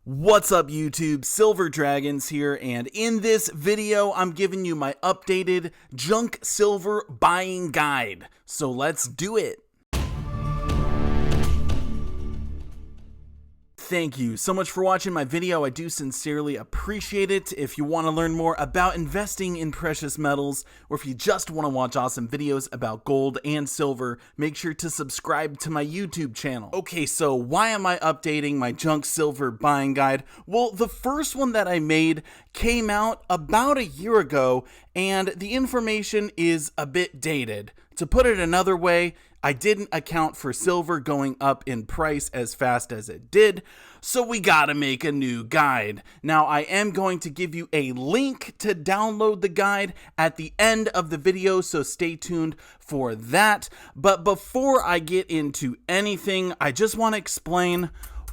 What's up YouTube, Silver Dragons here, and in this video I'm giving you my updated junk silver buying guide. So let's do it. Thank you so much for watching my video. I do sincerely appreciate it. If you want to learn more about investing in precious metals, or if you just want to watch awesome videos about gold and silver, make sure to subscribe to my YouTube channel. Okay, so why am I updating my junk silver buying guide? Well, the first one that I made came out about a year ago, and the information is a bit dated. To put it another way, I didn't account for silver going up in price as fast as it did, so we gotta make a new guide. Now, I am going to give you a link to download the guide at the end of the video, so stay tuned for that. But before I get into anything, I just want to explain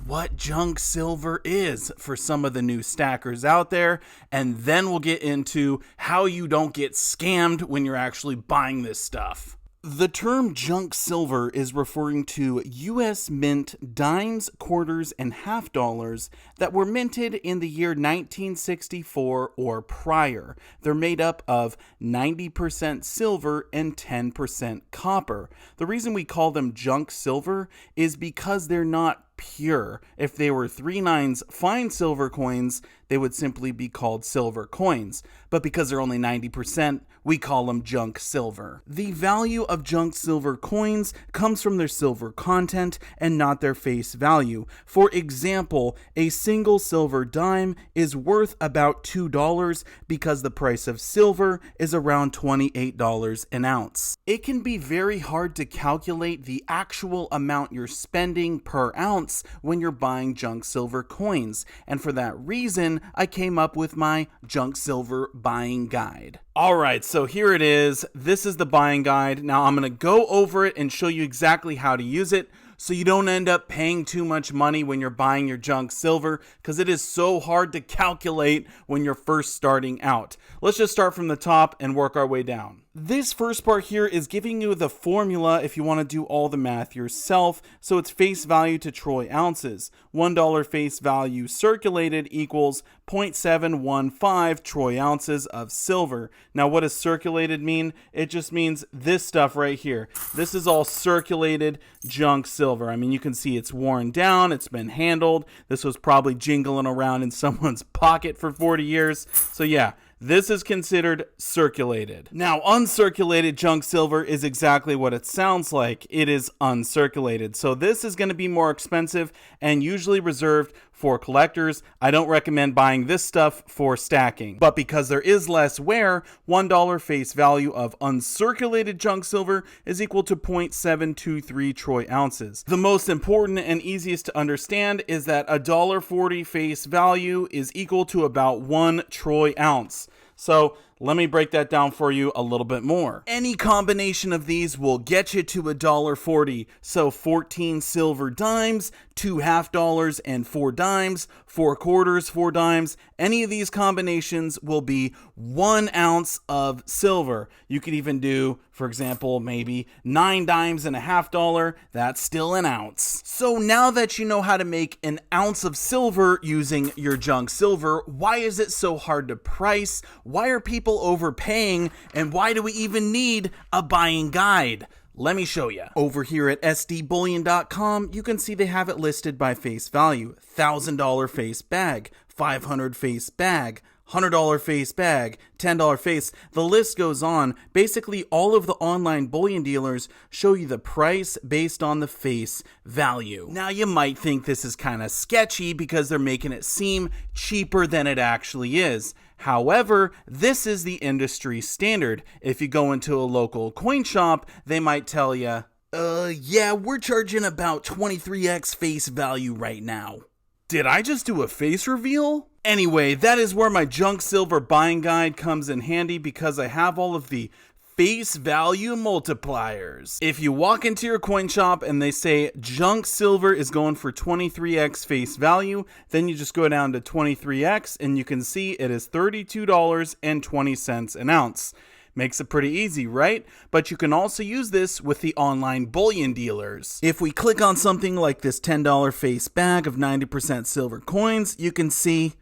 what junk silver is for some of the new stackers out there, and then we'll get into how you don't get scammed when you're actually buying this stuff. The term junk silver is referring to U.S. mint dimes, quarters, and half dollars that were minted in the year 1964 or prior. They're made up of 90% silver and 10% copper. The reason we call them junk silver is because they're not pure. If they were 3/9 fine silver coins, they would simply be called silver coins. But because they're only 90%, we call them junk silver. The value of junk silver coins comes from their silver content and not their face value. For example, a single silver dime is worth about $2 because the price of silver is around $28 an ounce. It can be very hard to calculate the actual amount you're spending per ounce when you're buying junk silver coins, and for that reason, I came up with my junk silver buying guide. Alright, so here it is. This is the buying guide. Now I'm going to go over it and show you exactly how to use it so you don't end up paying too much money when you're buying your junk silver, because it is so hard to calculate when you're first starting out. Let's just start from the top and work our way down. This first part here is giving you the formula if you want to do all the math yourself. So it's face value to troy ounces. $1 face value circulated equals 0.715 troy ounces of silver. Now, what does circulated mean? It just means this stuff right here. This is all circulated junk silver. I mean, you can see it's worn down. It's been handled. This was probably jingling around in someone's pocket for 40 years. So yeah, this is considered circulated. Now, uncirculated junk silver is exactly what it sounds like. It is uncirculated. So this is going to be more expensive and usually reserved for collectors. I don't recommend buying this stuff for stacking. But because there is less wear, $1 face value of uncirculated junk silver is equal to 0.723 troy ounces. The most important and easiest to understand is that $1.40 face value is equal to about 1 troy ounce. So let me break that down for you a little bit more. Any combination of these will get you to $1.40. So 14 silver dimes, 2 half dollars, and 4 dimes, 4 quarters, 4 dimes. Any of these combinations will be 1 ounce of silver. You could even do, for example, maybe 9 dimes and a half dollar. That's still an ounce. So now that you know how to make an ounce of silver using your junk silver, why is it so hard to price? Why are people overpaying? And why do we even need a buying guide? Let me show you. Over here at sdbullion.com, you can see they have it listed by face value. $1,000 face bag, $500 face bag, $100 face bag, $10 face. The list goes on. Basically, all of the online bullion dealers show you the price based on the face value. Now, you might think this is kind of sketchy because they're making it seem cheaper than it actually is. However, this is the industry standard. If you go into a local coin shop, they might tell you, yeah, we're charging about 23x face value right now. Did I just do a face reveal? Anyway, that is where my junk silver buying guide comes in handy, because I have all of the face value multipliers. If you walk into your coin shop and they say junk silver is going for 23x face value, then you just go down to 23x and you can see it is $32.20 an ounce. Makes it pretty easy, right? But you can also use this with the online bullion dealers. If we click on something like this $10 face bag of 90% silver coins, you can see,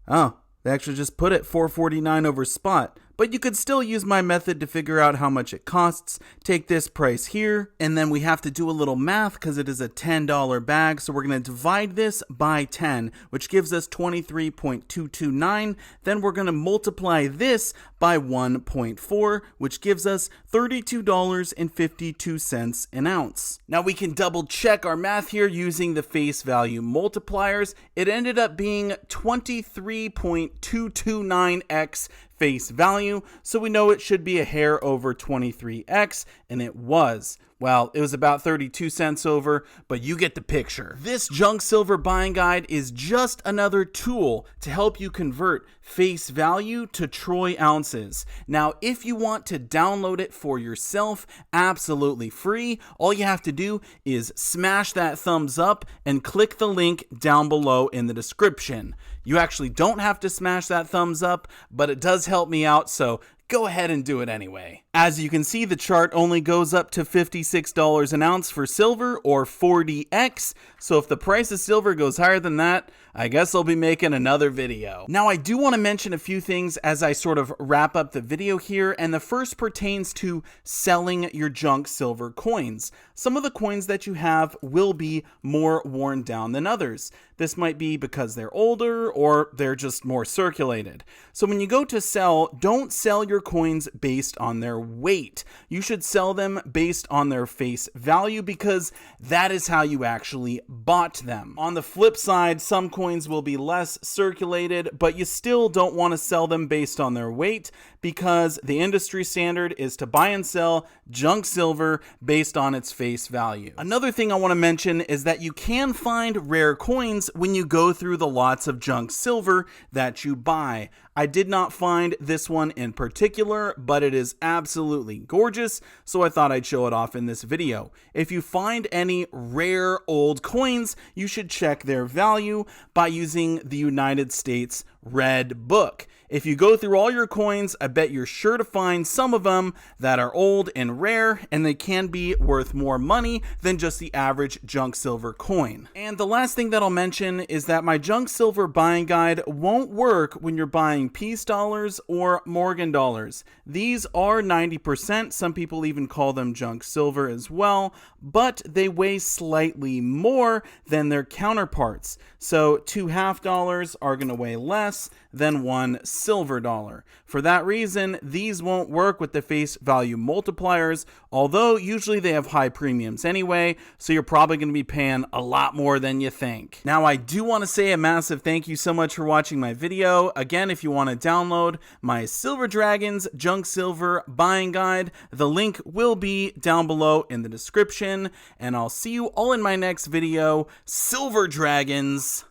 oh, they actually just put it $4.49 over spot. But you could still use my method to figure out how much it costs. Take this price here, and then we have to do a little math because it is a $10 bag. So we're going to divide this by 10, which gives us 23.229. Then we're going to multiply this by 1.4, which gives us $32.52 an ounce. Now we can double check our math here using the face value multipliers. It ended up being 23.229x face value, so we know it should be a hair over 23x, and it was. Well, it was about 32 cents over, but you get the picture. This junk silver buying guide is just another tool to help you convert face value to troy ounces. Now, if you want to download it for yourself, absolutely free, all you have to do is smash that thumbs up and click the link down below in the description. You actually don't have to smash that thumbs up, but it does help me out, so go ahead and do it anyway. As you can see, the chart only goes up to $56 an ounce for silver, or 40x, so if the price of silver goes higher than that, I guess I'll be making another video. Now, I do want to mention a few things as I sort of wrap up the video here, and the first pertains to selling your junk silver coins. Some of the coins that you have will be more worn down than others. This might be because they're older or they're just more circulated. So when you go to sell, don't sell your coins based on their weight. You should sell them based on their face value because that is how you actually bought them. On the flip side, some coins will be less circulated, but you still don't want to sell them based on their weight because the industry standard is to buy and sell junk silver based on its face value. Another thing I want to mention is that you can find rare coins when you go through the lots of junk silver that you buy. I did not find this one in particular, but it is absolutely gorgeous, so I thought I'd show it off in this video. If you find any rare old coins, you should check their value by using the United States Red Book. If you go through all your coins, I bet you're sure to find some of them that are old and rare, and they can be worth more money than just the average junk silver coin. And the last thing that I'll mention is that my junk silver buying guide won't work when you're buying peace dollars or Morgan dollars. These are 90%, some people even call them junk silver as well, but they weigh slightly more than their counterparts. So 2 half dollars are going to weigh less than 1 silver dollar. For that reason, these won't work with the face value multipliers, although usually they have high premiums anyway, so you're probably going to be paying a lot more than you think. Now, I do want to say a massive thank you so much for watching my video. Again, if you want to download my Silver Dragons Junk Silver Buying Guide, the link will be down below in the description, and I'll see you all in my next video. Silver Dragons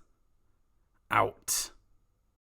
out.